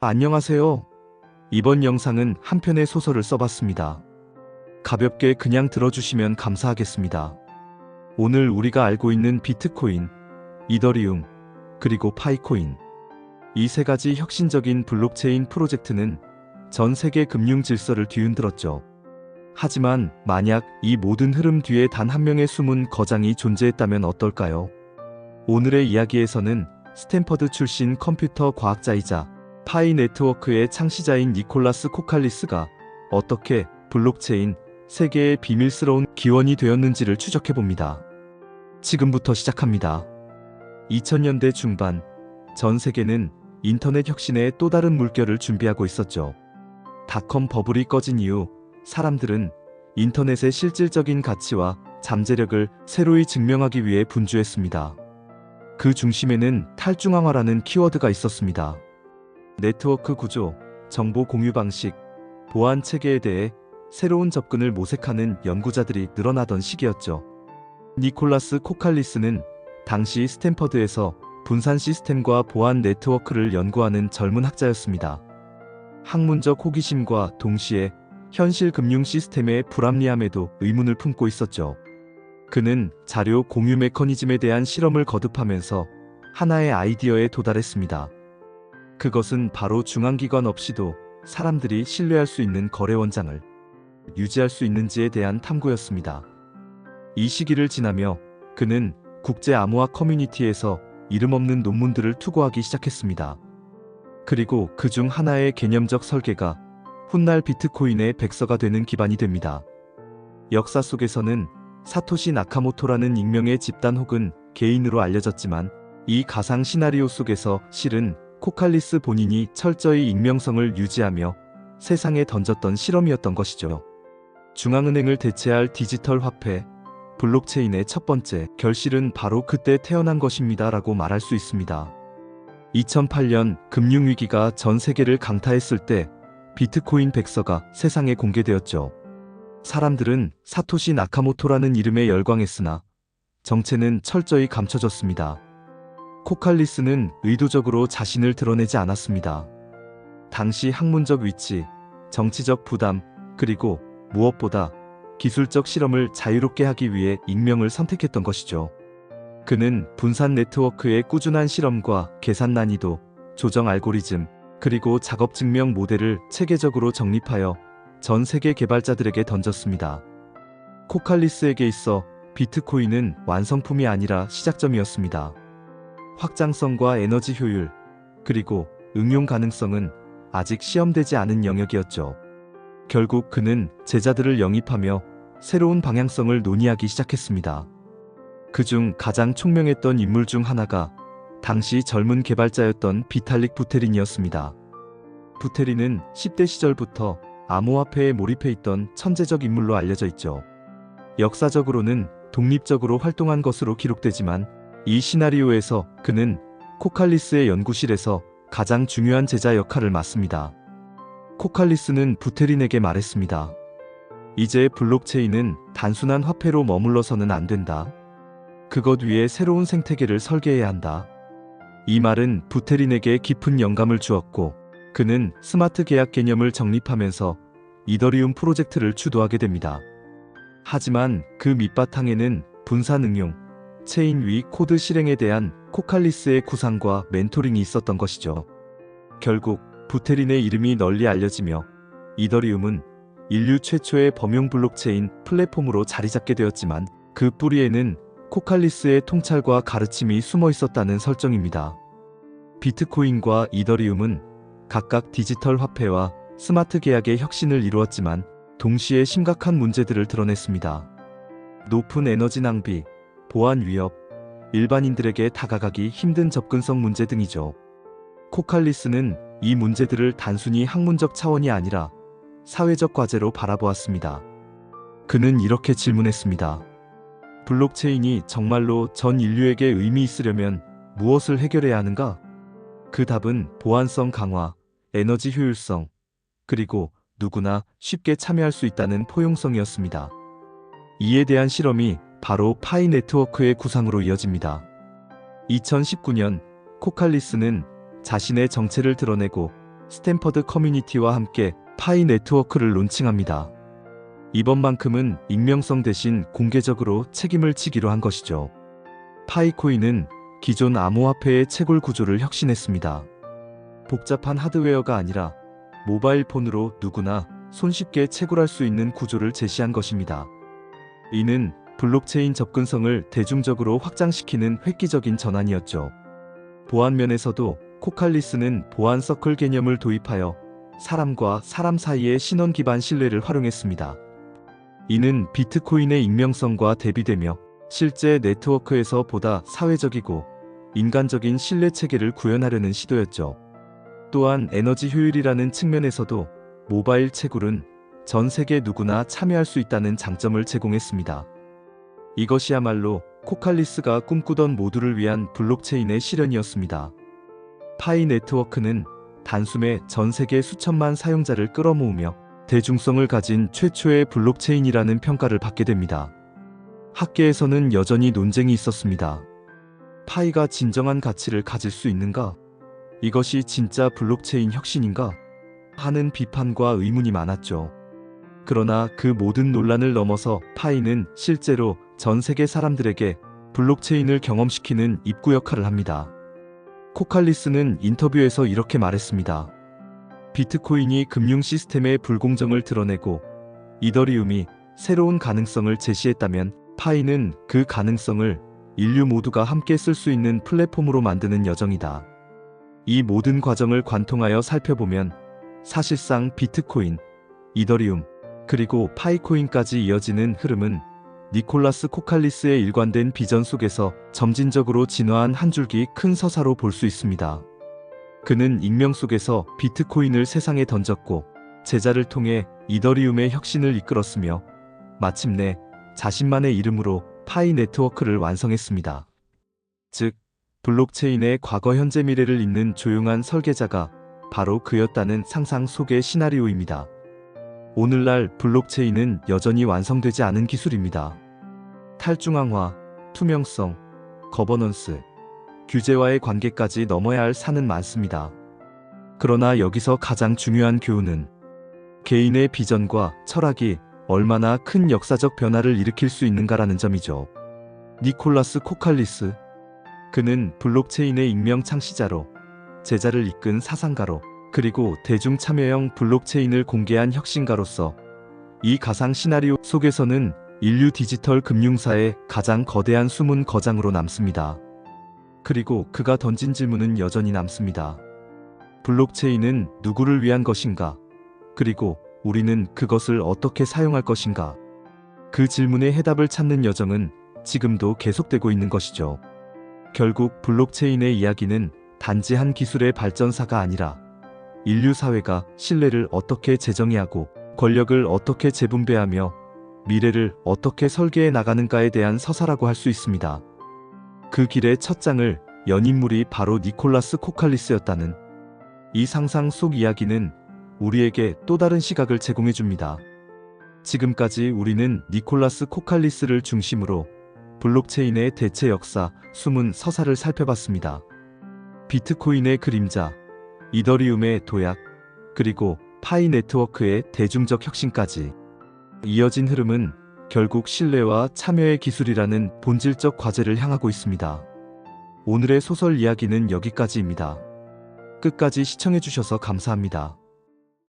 안녕하세요. 이번 영상은 한 편의 소설을 써봤습니다. 가볍게 그냥 들어주시면 감사하겠습니다. 오늘 우리가 알고 있는 비트코인, 이더리움, 그리고 파이코인. 이 세 가지 혁신적인 블록체인 프로젝트는 전 세계 금융 질서를 뒤흔들었죠. 하지만 만약 이 모든 흐름 뒤에 단 한 명의 숨은 거장이 존재했다면 어떨까요? 오늘의 이야기에서는 스탠퍼드 출신 컴퓨터 과학자이자 파이 네트워크의 창시자인 니콜라스 코칼리스가 어떻게 블록체인 세계의 비밀스러운 기원이 되었는지를 추적해봅니다. 지금부터 시작합니다. 2000년대 중반, 전 세계는 인터넷 혁신의 또 다른 물결을 준비하고 있었죠. 닷컴 버블이 꺼진 이후 사람들은 인터넷의 실질적인 가치와 잠재력을 새로이 증명하기 위해 분주했습니다. 그 중심에는 탈중앙화라는 키워드가 있었습니다. 네트워크 구조, 정보 공유 방식, 보안 체계에 대해 새로운 접근을 모색하는 연구자들이 늘어나던 시기였죠. 니콜라스 코칼리스는 당시 스탠퍼드에서 분산 시스템과 보안 네트워크를 연구하는 젊은 학자였습니다. 학문적 호기심과 동시에 현실 금융 시스템의 불합리함에도 의문을 품고 있었죠. 그는 자료 공유 메커니즘에 대한 실험을 거듭하면서 하나의 아이디어에 도달했습니다. 그것은 바로 중앙기관 없이도 사람들이 신뢰할 수 있는 거래 원장을 유지할 수 있는지에 대한 탐구였습니다. 이 시기를 지나며 그는 국제 암호화 커뮤니티에서 이름 없는 논문들을 투고하기 시작했습니다. 그리고 그 중 하나의 개념적 설계가 훗날 비트코인의 백서가 되는 기반이 됩니다. 역사 속에서는 사토시 나카모토라는 익명의 집단 혹은 개인으로 알려졌지만 이 가상 시나리오 속에서 실은 코칼리스 본인이 철저히 익명성을 유지하며 세상에 던졌던 실험이었던 것이죠. 중앙은행을 대체할 디지털 화폐, 블록체인의 첫 번째 결실은 바로 그때 태어난 것입니다 라고 말할 수 있습니다. 2008년 금융위기가 전 세계를 강타했을 때 비트코인 백서가 세상에 공개되었죠. 사람들은 사토시 나카모토라는 이름에 열광했으나 정체는 철저히 감춰졌습니다. 코칼리스는 의도적으로 자신을 드러내지 않았습니다. 당시 학문적 위치, 정치적 부담, 그리고 무엇보다 기술적 실험을 자유롭게 하기 위해 익명을 선택했던 것이죠. 그는 분산 네트워크의 꾸준한 실험과 계산 난이도, 조정 알고리즘, 그리고 작업 증명 모델을 체계적으로 정립하여 전 세계 개발자들에게 던졌습니다. 코칼리스에게 있어 비트코인은 완성품이 아니라 시작점이었습니다. 확장성과 에너지 효율, 그리고 응용 가능성은 아직 시험되지 않은 영역이었죠. 결국 그는 제자들을 영입하며 새로운 방향성을 논의하기 시작했습니다. 그중 가장 총명했던 인물 중 하나가 당시 젊은 개발자였던 비탈릭 부테린이었습니다. 부테린은 10대 시절부터 암호화폐에 몰입해 있던 천재적 인물로 알려져 있죠. 역사적으로는 독립적으로 활동한 것으로 기록되지만 이 시나리오에서 그는 코칼리스의 연구실에서 가장 중요한 제자 역할을 맡습니다. 코칼리스는 부테린에게 말했습니다. 이제 블록체인은 단순한 화폐로 머물러서는 안 된다. 그것 위에 새로운 생태계를 설계해야 한다. 이 말은 부테린에게 깊은 영감을 주었고 그는 스마트 계약 개념을 정립하면서 이더리움 프로젝트를 주도하게 됩니다. 하지만 그 밑바탕에는 분산 응용, 체인 위 코드 실행에 대한 코칼리스의 구상과 멘토링이 있었던 것이죠. 결국 부테린의 이름이 널리 알려지며 이더리움은 인류 최초의 범용 블록체인 플랫폼으로 자리 잡게 되었지만 그 뿌리에는 코칼리스의 통찰과 가르침이 숨어 있었다는 설정입니다. 비트코인과 이더리움은 각각 디지털 화폐와 스마트 계약의 혁신을 이루었지만 동시에 심각한 문제들을 드러냈습니다. 높은 에너지 낭비, 보안 위협, 일반인들에게 다가가기 힘든 접근성 문제 등이죠. 코칼리스는 이 문제들을 단순히 학문적 차원이 아니라 사회적 과제로 바라보았습니다. 그는 이렇게 질문했습니다. 블록체인이 정말로 전 인류에게 의미 있으려면 무엇을 해결해야 하는가? 그 답은 보안성 강화, 에너지 효율성, 그리고 누구나 쉽게 참여할 수 있다는 포용성이었습니다. 이에 대한 실험이 바로 파이 네트워크의 구상으로 이어집니다. 2019년 코칼리스는 자신의 정체를 드러내고 스탠퍼드 커뮤니티와 함께 파이 네트워크를 론칭합니다. 이번만큼은 익명성 대신 공개적으로 책임을 지기로 한 것이죠. 파이코인은 기존 암호화폐의 채굴 구조를 혁신했습니다. 복잡한 하드웨어가 아니라 모바일 폰으로 누구나 손쉽게 채굴할 수 있는 구조를 제시한 것입니다. 이는 블록체인 접근성을 대중적으로 확장시키는 획기적인 전환이었죠. 보안 면에서도 코칼리스는 보안 서클 개념을 도입하여 사람과 사람 사이의 신원 기반 신뢰를 활용했습니다. 이는 비트코인의 익명성과 대비되며 실제 네트워크에서 보다 사회적이고 인간적인 신뢰 체계를 구현하려는 시도였죠. 또한 에너지 효율이라는 측면에서도 모바일 채굴은 전 세계 누구나 참여할 수 있다는 장점을 제공했습니다. 이것이야말로 코칼리스가 꿈꾸던 모두를 위한 블록체인의 실현이었습니다. 파이 네트워크는 단숨에 전 세계 수천만 사용자를 끌어모으며 대중성을 가진 최초의 블록체인이라는 평가를 받게 됩니다. 학계에서는 여전히 논쟁이 있었습니다. 파이가 진정한 가치를 가질 수 있는가? 이것이 진짜 블록체인 혁신인가? 하는 비판과 의문이 많았죠. 그러나 그 모든 논란을 넘어서 파이는 실제로 전 세계 사람들에게 블록체인을 경험시키는 입구 역할을 합니다. 코칼리스는 인터뷰에서 이렇게 말했습니다. 비트코인이 금융 시스템의 불공정을 드러내고 이더리움이 새로운 가능성을 제시했다면 파이는 그 가능성을 인류 모두가 함께 쓸 수 있는 플랫폼으로 만드는 여정이다. 이 모든 과정을 관통하여 살펴보면 사실상 비트코인, 이더리움, 그리고 파이코인까지 이어지는 흐름은 니콜라스 코칼리스의 일관된 비전 속에서 점진적으로 진화한 한 줄기 큰 서사로 볼 수 있습니다. 그는 익명 속에서 비트코인을 세상에 던졌고 제자를 통해 이더리움의 혁신을 이끌었으며 마침내 자신만의 이름으로 파이 네트워크를 완성했습니다. 즉, 블록체인의 과거 현재 미래를 잇는 조용한 설계자가 바로 그였다는 상상 속의 시나리오입니다. 오늘날 블록체인은 여전히 완성되지 않은 기술입니다. 탈중앙화, 투명성, 거버넌스, 규제와의 관계까지 넘어야 할 산은 많습니다. 그러나 여기서 가장 중요한 교훈은 개인의 비전과 철학이 얼마나 큰 역사적 변화를 일으킬 수 있는가라는 점이죠. 니콜라스 코칼리스, 그는 블록체인의 익명 창시자로, 제자를 이끈 사상가로, 그리고 대중 참여형 블록체인을 공개한 혁신가로서 이 가상 시나리오 속에서는 인류 디지털 금융사의 가장 거대한 숨은 거장으로 남습니다. 그리고 그가 던진 질문은 여전히 남습니다. 블록체인은 누구를 위한 것인가? 그리고 우리는 그것을 어떻게 사용할 것인가? 그 질문의 해답을 찾는 여정은 지금도 계속되고 있는 것이죠. 결국 블록체인의 이야기는 단지 한 기술의 발전사가 아니라 인류 사회가 신뢰를 어떻게 재정의하고 권력을 어떻게 재분배하며 미래를 어떻게 설계해 나가는가에 대한 서사라고 할 수 있습니다. 그 길의 첫 장을 연 인물이 바로 니콜라스 코칼리스였다는 이 상상 속 이야기는 우리에게 또 다른 시각을 제공해 줍니다. 지금까지 우리는 니콜라스 코칼리스를 중심으로 블록체인의 대체 역사, 숨은 서사를 살펴봤습니다. 비트코인의 그림자, 이더리움의 도약, 그리고 파이 네트워크의 대중적 혁신까지 이어진 흐름은 결국 신뢰와 참여의 기술이라는 본질적 과제를 향하고 있습니다. 오늘의 소설 이야기는 여기까지입니다. 끝까지 시청해주셔서 감사합니다.